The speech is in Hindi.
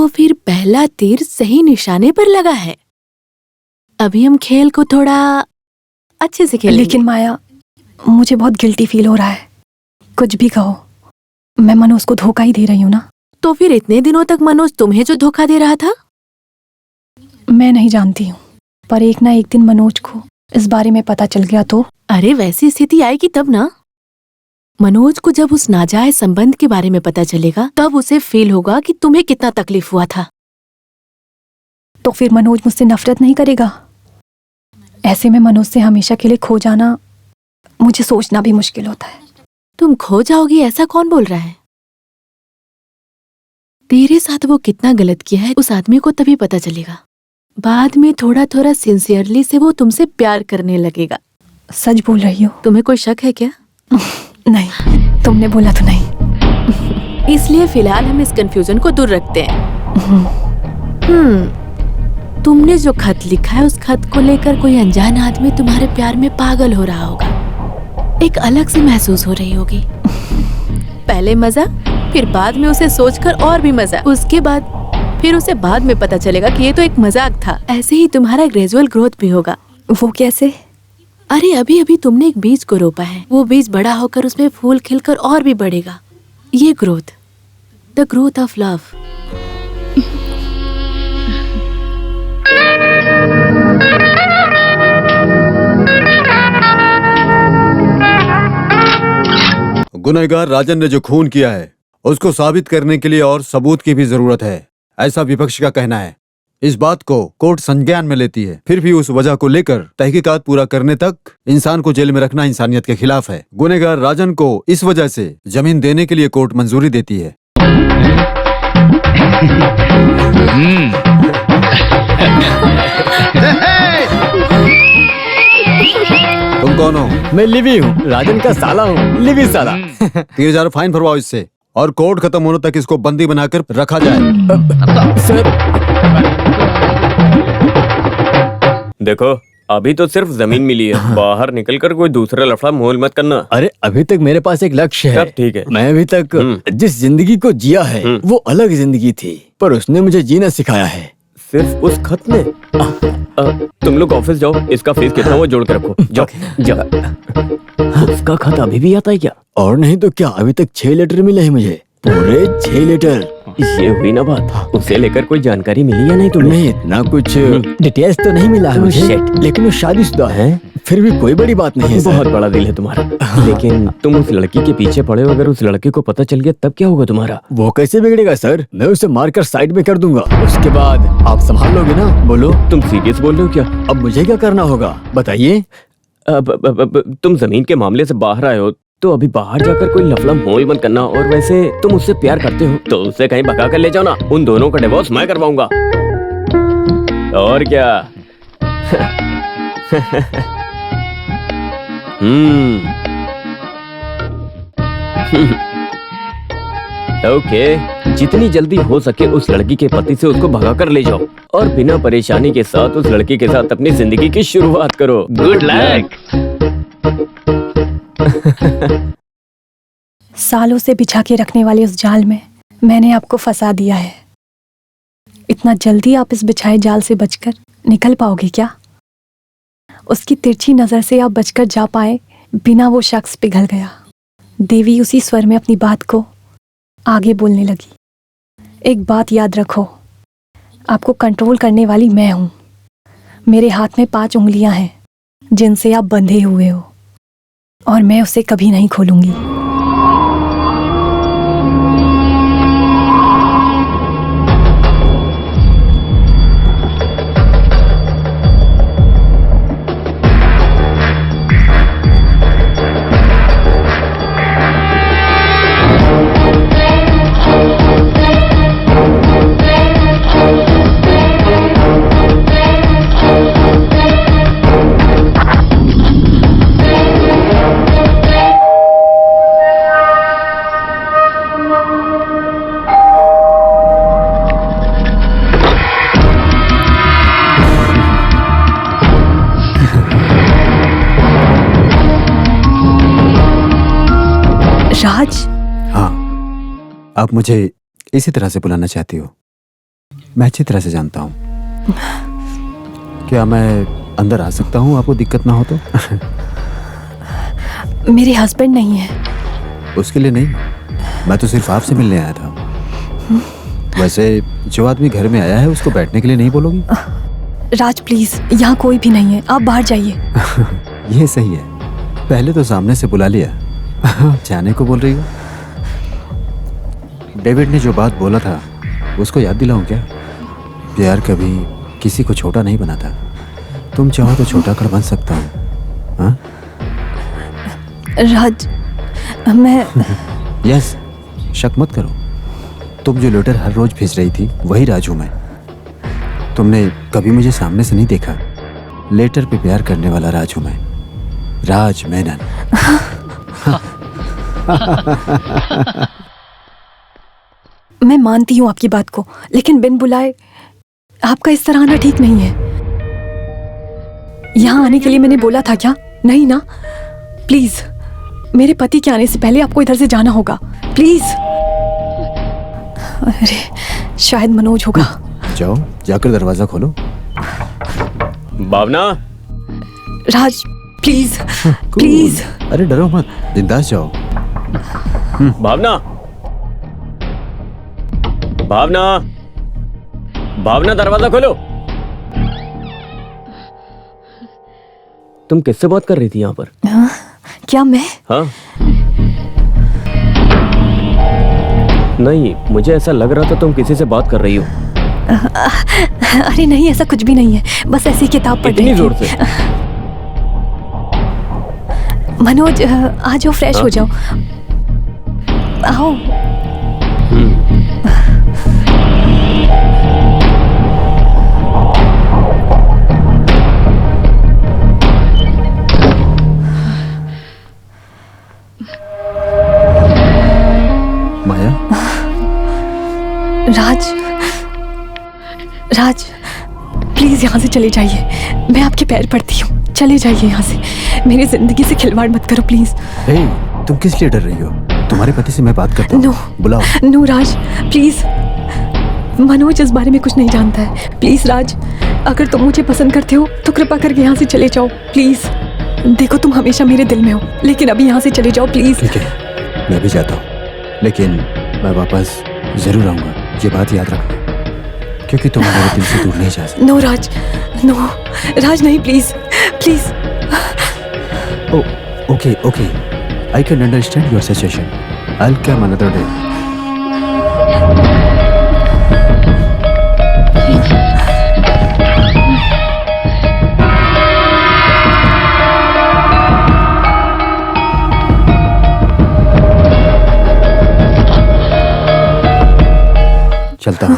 तो फिर पहला तीर सही निशाने पर लगा है। अभी हम खेल को थोड़ा अच्छे से खेलेंगे। लेकिन माया, मुझे बहुत गिल्टी फील हो रहा है। कुछ भी कहो, मैं मनोज को धोखा ही दे रही हूँ ना। तो फिर इतने दिनों तक मनोज तुम्हें जो धोखा दे रहा था? मैं नहीं जानती हूँ, पर एक ना एक दिन मनोज को इस बारे में पता चल गया तो। अरे वैसी स्थिति आएगी तब ना। मनोज को जब उस नाजायज संबंध के बारे में पता चलेगा तब उसे फील होगा कि तुम्हें कितना तकलीफ हुआ था। तो फिर मनोज मुझसे नफरत नहीं करेगा? ऐसे में मनोज से हमेशा के लिए खो जाना मुझे सोचना भी मुश्किल होता है। तुम खो जाओगी ऐसा कौन बोल रहा है? तेरे साथ वो कितना गलत किया है उस आदमी को तभी पता चलेगा। बाद में थोड़ा थोड़ा सिंसियरली से वो तुमसे प्यार करने लगेगा। सच बोल रही हो? तुम्हें कोई शक है क्या? नहीं, तुमने बोला तो नहीं। इसलिए फिलहाल हम इस कंफ्यूजन को दूर रखते हैं। तुमने जो खत लिखा है उस खत को लेकर कोई अनजान आदमी तुम्हारे प्यार में पागल हो रहा होगा। एक अलग सी महसूस हो रही होगी। पहले मजा, फिर बाद में उसे सोचकर और भी मजा, उसके बाद फिर उसे बाद में पता चलेगा कि ये तो एक मजाक था। ऐसे ही तुम्हारा ग्रेजुअल ग्रोथ भी होगा। वो कैसे? अरे अभी अभी तुमने एक बीज को रोपा है, वो बीज बड़ा होकर उसमें फूल खिलकर और भी बढ़ेगा। ये growth, the growth of love. गुनहगार राजन ने जो खून किया है उसको साबित करने के लिए और सबूत की भी जरूरत है, ऐसा विपक्ष का कहना है। इस बात को कोर्ट संज्ञान में लेती है, फिर भी उस वजह को लेकर तहकीकात पूरा करने तक इंसान को जेल में रखना इंसानियत के खिलाफ है। गुनहगार राजन को इस वजह से जमीन देने के लिए कोर्ट मंजूरी देती है। तुम कौन हो? मैं लिवी हूँ, राजन का साला हूँ, लिवी साला। 3000 फाइन भरवाओ इससे, और कोर्ट खत्म होने तक इसको बंदी बनाकर रखा जाए। सर देखो, अभी तो सिर्फ जमीन मिली है, बाहर निकलकर कोई दूसरा लफड़ा मोल मत करना। अरे अभी तक मेरे पास एक लक्ष्य है। सब ठीक है। मैं अभी तक जिस जिंदगी को जिया है वो अलग जिंदगी थी, पर उसने मुझे जीना सिखाया है। सिर्फ उस खत ने? तुम लोग ऑफिस जाओ, इसका फीस कितना वो जोड़ के रखो। जाओ जाओ। उसका खत अभी भी आता है क्या? और नहीं तो क्या, अभी तक 6 लेटर मिले हैं मुझे, पूरे 6 लेटर। ये हुई ना बात। उसे लेकर कोई जानकारी मिली या नहीं तुम्हें? नहीं, इतना कुछ डिटेल्स तो नहीं मिला है मुझे, लेकिन वो शादीशुदा है, फिर भी कोई बड़ी बात नहीं है। बहुत बड़ा दिल है तुम्हारा। लेकिन तुम उस लड़की के पीछे पड़े हो, अगर उस लड़के को पता चल गया तब क्या होगा तुम्हारा? वो कैसे बिगड़ेगा सर? मैं उसे मारकर साइड में कर दूंगा, उसके बाद आप संभाल लोगे ना? बोलो। तुम सीरियस बोल रहे हो क्या? अब मुझे क्या करना होगा बताइए? तुम जमीन के मामले से बाहर आए हो तो अभी बाहर जाकर कोई लफड़ा मोल मत करना। और वैसे तुम उससे प्यार करते हो तो उसे कहीं भगा कर ले जाओ ना। उन दोनों का डिवोर्स मैं करवाऊंगा। और क्या? ओके, जितनी जल्दी हो सके उस लड़की के पति से उसको भगा कर ले जाओ और बिना परेशानी के साथ उस लड़की के साथ अपनी जिंदगी की शुरुआत करो। Good luck. सालों से बिछा के रखने वाले उस जाल में मैंने आपको फंसा दिया है। इतना जल्दी आप इस बिछाए जाल से बचकर निकल पाओगे क्या? उसकी तिरछी नजर से आप बचकर जा पाए बिना वो शख्स पिघल गया। देवी उसी स्वर में अपनी बात को आगे बोलने लगी। एक बात याद रखो, आपको कंट्रोल करने वाली मैं हूं। मेरे हाथ में 5 उंगलियां हैं जिनसे आप बंधे हुए हो, और मैं उसे कभी नहीं खोलूंगी। राज? हाँ, आप मुझे इसी तरह से बुलाना चाहती हो? मैं अच्छी तरह से जानता हूँ। क्या मैं अंदर आ सकता हूँ, आपको दिक्कत ना हो तो? मेरे हस्बैंड नहीं है। उसके लिए नहीं, मैं तो सिर्फ आपसे मिलने आया था। वैसे जो आदमी घर में आया है उसको बैठने के लिए नहीं बोलोगी? राज प्लीज, यहाँ कोई भी नहीं है, आप बाहर जाइए। ये सही है, पहले तो सामने से बुला लिया, जाने को बोल रही हो। डेविड ने जो बात बोला था उसको याद दिलाऊं क्या? प्यार कभी किसी को छोटा नहीं बनाता। तुम चाहो तो छोटा कर बन सकता हूँ। हाँ? राज, मैं यस, शक मत करो। तुम जो लेटर हर रोज भेज रही थी वही राज हूं मैं। तुमने कभी मुझे सामने से नहीं देखा। लेटर पे प्यार करने वाला राज हूं मैं, राज मेनन। मैं मानती हूँ आपकी बात को, लेकिन बिन बुलाए आपका इस तरह आना ठीक नहीं है। यहाँ आने के लिए मैंने बोला था क्या? नहीं ना? प्लीज, मेरे पति के आने से पहले आपको इधर से जाना होगा, प्लीज। अरे शायद मनोज होगा। जाओ, जाकर दरवाजा खोलो। भावना, राज प्लीज, प्लीज। अरे डरो मत, बिंदास जाओ। भावना, भावना, भावना, दरवाजा खोलो। तुम किससे बात कर रही थी यहाँ पर? क्या मैं? हाँ, नहीं, मुझे ऐसा लग रहा था तुम किसी से बात कर रही हो। अरे नहीं, ऐसा कुछ भी नहीं है, बस ऐसी किताब पढ़ इतनी रही जोर थी। से? मनोज, आ जाओ, फ्रेश हो जाओ, आओ। माया, राज, राज प्लीज यहाँ से चले जाइए, मैं आपके पैर पड़ती हूँ, चले जाइए यहाँ से, मेरी जिंदगी से खिलवाड़ मत करो प्लीज। हे, तुम किस लिए डर रही हो? तुम्हारे पति से मैं बात करता हूँ। नो। बुलाओ। नो राज प्लीज, मनोज इस बारे में कुछ नहीं जानता है। प्लीज राज, अगर तुम मुझे पसंद करते हो तो कृपा करके यहाँ से चले जाओ प्लीज। देखो, तुम हमेशा मेरे दिल में हो, लेकिन अभी यहाँ से चले जाओ प्लीज। ठीक है, मैं भी जाता हूँ, लेकिन मैं वापस जरूर आऊंगा, ये बात याद रखना, क्योंकि तुम मेरे दिल से दूर नहीं जा सकते। नो राज, नो राज, नहीं, please please. Okay, okay, I can understand your situation. I will come another day. चलता हूँ।